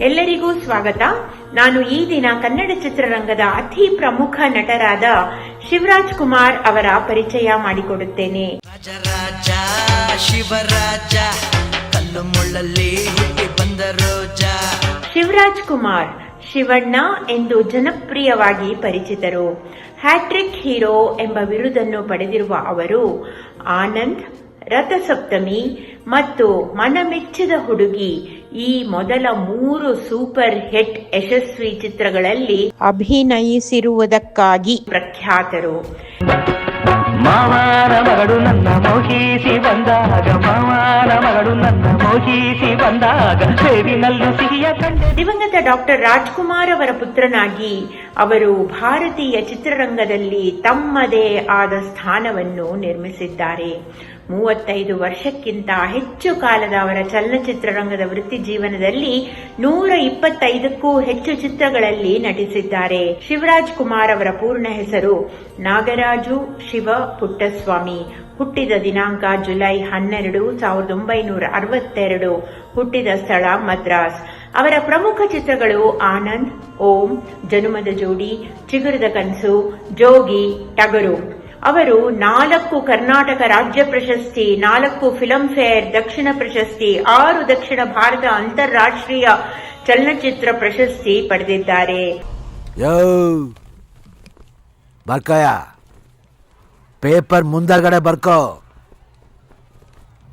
ಎಲ್ಲರಿಗೂ ಸ್ವಾಗತ. ನಾನು ಈ ದಿನ ಕನ್ನಡ ಚಿತ್ರರಂಗದ ಅತಿ ಪ್ರಮುಖ ನಟರಾದ ಶಿವರಾಜ್ ಕುಮಾರ್ ಅವರ ಪರಿಚಯ ಮಾಡಿಕೊಡುತ್ತೇನೆ. ಶಿವರಾಜ್ ಕುಮಾರ್ ಶಿವಣ್ಣ ಎಂದು ಜನಪ್ರಿಯವಾಗಿ ಪರಿಚಿತರು. ಹ್ಯಾಟ್ರಿಕ್ ಹೀರೋ ಎಂಬ ಬಿರುದನ್ನು ಪಡೆದಿರುವ ಅವರು ಆನಂದ್, ರಥಸಪ್ತಮಿ ಮತ್ತು ಮನಮೆಚ್ಚಿದ ಹುಡುಗಿ ಈ ಮೊದಲ 3 ಸೂಪರ್ ಹಿಟ್ ಯಶಸ್ವಿ ಚಿತ್ರಗಳಲ್ಲಿ ಅಭಿನಯಿಸಿರುವುದಕ್ಕಾಗಿ ಪ್ರಖ್ಯಾತರು. ಮಾವನ ಮಗಳು ನನ್ನ ಮೋಹಿಸಿ ಬಂದಾಗ, ಮಾವನ ಮಗಳು ನನ್ನ ಮೋಹಿಸಿ ಬಂದಾಗ ಸೇವಿನಲ್ಲೂ ಸಿಹಿಯ ಕಂಡೆ. ದಿವಂಗತ ಡಾಕ್ಟರ್ ರಾಜ್ಕುಮಾರ್ ಅವರ ಪುತ್ರನಾಗಿ ಅವರು ಭಾರತೀಯ ಚಿತ್ರರಂಗದಲ್ಲಿ ತಮ್ಮದೇ ಆದ ಸ್ಥಾನವನ್ನು ನಿರ್ಮಿಸಿದ್ದಾರೆ. 35 ವರ್ಷಕ್ಕಿಂತ ಹೆಚ್ಚು ಕಾಲದ ಅವರ ಚಲನಚಿತ್ರರಂಗದ ವೃತ್ತಿ ಜೀವನದಲ್ಲಿ 125ಕ್ಕೂ ಹೆಚ್ಚು ಚಿತ್ರಗಳಲ್ಲಿ ನಟಿಸಿದ್ದಾರೆ. ಶಿವರಾಜ್ ಕುಮಾರ್ ಅವರ ಪೂರ್ಣ ಹೆಸರು ನಾಗರಾಜು ಶಿವ ಪುಟ್ಟಸ್ವಾಮಿ. ಹುಟ್ಟಿದ ದಿನಾಂಕ ಜುಲೈ 12, 1962. ಹುಟ್ಟಿದ ಸ್ಥಳ ಮದ್ರಾಸ್. ಅವರ ಪ್ರಮುಖ ಚಿತ್ರಗಳು ಆನಂದ್, ಓಂ, ಜನುಮದ ಜೋಡಿ, ಚಿಗುರದ ಕನಸು, ಜೋಗಿ, ಟಗರು. ಅವರು 4 ಕರ್ನಾಟಕ ರಾಜ್ಯ ಪ್ರಶಸ್ತಿ, 4 ಫಿಲ್ಮ್ ಫೇರ್ ದಕ್ಷಿಣ ಪ್ರಶಸ್ತಿ, 6 ದಕ್ಷಿಣ ಭಾರತ ಅಂತಾರಾಷ್ಟ್ರೀಯ ಚಲನಚಿತ್ರ ಪ್ರಶಸ್ತಿ ಪಡೆದಿದ್ದಾರೆ. ಪೇಪರ್ ಮುಂದಗಡೆ ಬರ್ಕೋ.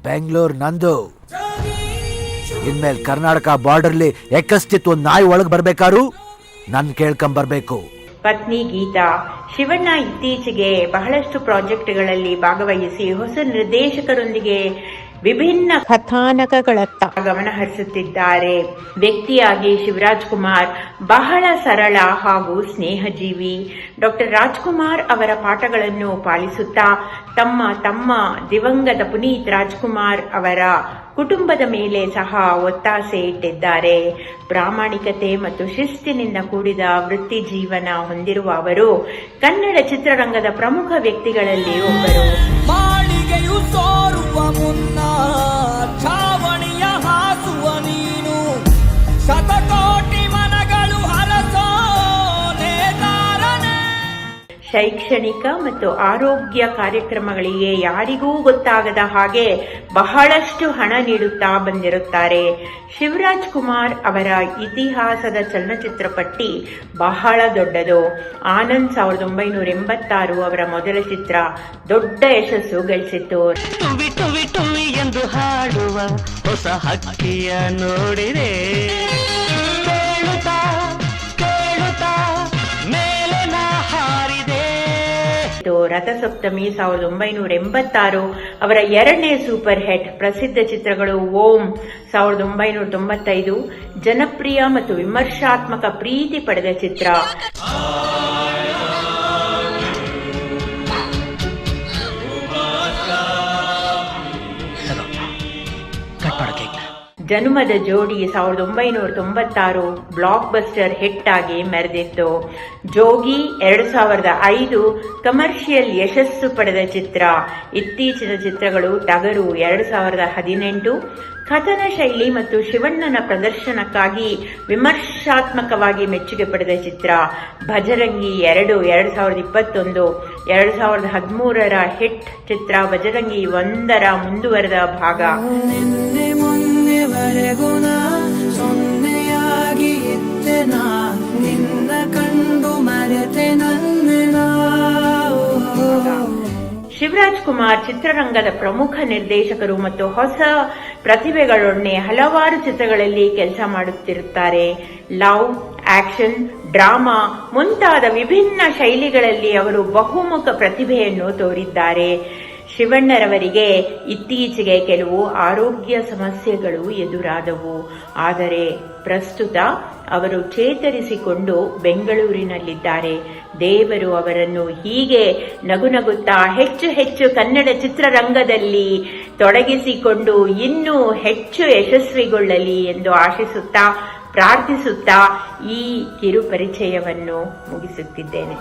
ಬೆಂಗಳೂರು ನಂದು. ಇನ್ಮೇಲೆ ಕರ್ನಾಟಕ ಬಾರ್ಡರ್ಲಿ ಎಕ್ಕಸ್ತಿತ್ತು ನಾಯಿ ಒಳಗೆ ಬರ್ಬೇಕಾರು ನನ್ ಕೇಳ್ಕೊಂಬರ್ಬೇಕು. ಪತ್ನಿ ಗೀತಾ. ಶಿವಣ್ಣ ಇತ್ತೀಚೆಗೆ ಬಹಳಷ್ಟು ಪ್ರಾಜೆಕ್ಟ್ಗಳಲ್ಲಿ ಭಾಗವಹಿಸಿ ಹೊಸ ನಿರ್ದೇಶಕರೊಂದಿಗೆ ವಿಭಿನ್ನ ಕಥಾನಕಗಳತ್ತ ಗಮನ ಹರಿಸುತ್ತಿದ್ದಾರೆ. ವ್ಯಕ್ತಿಯಾಗಿ ಶಿವರಾಜ್ ಕುಮಾರ್ ಬಹಳ ಸರಳ ಹಾಗೂ ಸ್ನೇಹಜೀವಿ. ಡಾಕ್ಟರ್ ರಾಜ್ಕುಮಾರ್ ಅವರ ಪಾಠಗಳನ್ನು ಪಾಲಿಸುತ್ತಾ ತಮ್ಮ ದಿವಂಗತ ಪುನೀತ್ ರಾಜ್ಕುಮಾರ್ ಅವರ ಕುಟುಂಬದ ಮೇಲೆ ಸಹ ಒತ್ತಾಸೆ ಇಟ್ಟಿದ್ದಾರೆ. ಪ್ರಾಮಾಣಿಕತೆ ಮತ್ತು ಶಿಸ್ತಿನಿಂದ ಕೂಡಿದ ವೃತ್ತಿ ಜೀವನ ಹೊಂದಿರುವ ಅವರು ಕನ್ನಡ ಚಿತ್ರರಂಗದ ಪ್ರಮುಖ ವ್ಯಕ್ತಿಗಳಲ್ಲಿ ಒಬ್ಬರು. ಮಾಳಿಗೆಯು ತೋರುವ ಮುನ್ನ ಛಾವಣಿಯ ಹಾಸುವ ನೀನು, ಶತಕೋಟಿ ಮನಗಳು ಹರಸೋ ನೇತಾರನೆ. ಶೈಕ್ಷಣಿಕ ಮತ್ತು ಆರೋಗ್ಯ ಕಾರ್ಯಕ್ರಮಗಳಿಗೆ ಯಾರಿಗೂ ಗೊತ್ತಾಗದ ಹಾಗೆ ಬಹಳಷ್ಟು ಹಣ ನೀಡುತ್ತಾ ಬಂದಿರುತ್ತಾರೆ. ಶಿವರಾಜ್ ಕುಮಾರ್ ಅವರ ಇತಿಹಾಸದ ಚಲನಚಿತ್ರ ಪಟ್ಟಿ ಬಹಳ ದೊಡ್ಡದು. ಆನಂದ್ 1986 ಅವರ ಮೊದಲ ಚಿತ್ರ ದೊಡ್ಡ ಯಶಸ್ಸು ಗಳಿಸಿತ್ತು. ಟುವಿ ಟುವಿ ಟುವಿ ಎಂದು ಹಾಡುವ ಹೊಸ ಹಕ್ಕಿಯ ನೋಡಿದೆ, ಕೇಳುತ್ತಾ ಕೇಳುತ್ತಾ ಮೇಲೆ ನಾ ಹಾರಿದೆ. ರಥಸಪ್ತಮಿ 1986 ಅವರ 2ನೇ ಸೂಪರ್ ಹಿಟ್. ಪ್ರಸಿದ್ಧ ಚಿತ್ರಗಳು ಓಂ 1995 ಜನಪ್ರಿಯ ಮತ್ತು ವಿಮರ್ಶಾತ್ಮಕ ಪ್ರೀತಿ ಪಡೆದ ಚಿತ್ರ. ಜನುಮದ ಜೋಡಿ 1996 ಬ್ಲಾಕ್ ಬಸ್ಟರ್ ಹಿಟ್ ಆಗಿ ಮೆರೆದಿತ್ತು. ಜೋಗಿ 2005 ಕಮರ್ಷಿಯಲ್ ಯಶಸ್ಸು ಪಡೆದ ಚಿತ್ರ. ಇತ್ತೀಚಿನ ಚಿತ್ರಗಳು ಟಗರು 2018 ಕಥನ ಶೈಲಿ ಮತ್ತು ಶಿವಣ್ಣನ ಪ್ರದರ್ಶನಕ್ಕಾಗಿ ವಿಮರ್ಶಾತ್ಮಕವಾಗಿ ಮೆಚ್ಚುಗೆ ಪಡೆದ ಚಿತ್ರ. ಭಜರಂಗಿ 2 2021 2013 ಹಿಟ್ ಚಿತ್ರ. ಭಜರಂಗಿ 1 ಮುಂದುವರೆದ ಭಾಗ. ಸೊನ್ನೆಯಾಗಿ ಇದ್ದೆ ನಾ ನಿನ್ನ ಕಂಡು ಮರೆತೆ ನನ್ನ. ಶಿವರಾಜ್ ಕುಮಾರ್ ಚಿತ್ರರಂಗದ ಪ್ರಮುಖ ನಿರ್ದೇಶಕರು ಮತ್ತು ಹೊಸ ಪ್ರತಿಭೆಗಳೊಡನೆ ಹಲವಾರು ಚಿತ್ರಗಳಲ್ಲಿ ಕೆಲಸ ಮಾಡುತ್ತಿರುತ್ತಾರೆ. ಲವ್, ಆಕ್ಷನ್, ಡ್ರಾಮಾ ಮುಂತಾದ ವಿಭಿನ್ನ ಶೈಲಿಗಳಲ್ಲಿ ಅವರು ಬಹುಮುಖ ಪ್ರತಿಭೆಯನ್ನು ತೋರಿದ್ದಾರೆ. ಶಿವಣ್ಣರವರಿಗೆ ಇತ್ತೀಚೆಗೆ ಕೆಲವು ಆರೋಗ್ಯ ಸಮಸ್ಯೆಗಳು ಎದುರಾದವು. ಆದರೆ ಪ್ರಸ್ತುತ ಅವರು ಚೇತರಿಸಿಕೊಂಡು ಬೆಂಗಳೂರಿನಲ್ಲಿದ್ದಾರೆ. ದೇವರು ಅವರನ್ನು ಹೀಗೆ ನಗುನಗುತ್ತಾ ಹೆಚ್ಚು ಕನ್ನಡ ಚಿತ್ರರಂಗದಲ್ಲಿ ತೊಡಗಿಸಿಕೊಂಡು ಇನ್ನೂ ಹೆಚ್ಚು ಯಶಸ್ವಿಗೊಳ್ಳಲಿ ಎಂದು ಆಶಿಸುತ್ತಾ ಪ್ರಾರ್ಥಿಸುತ್ತಾ ಈ ಕಿರು ಪರಿಚಯವನ್ನು ಮುಗಿಸುತ್ತಿದ್ದೇನೆ.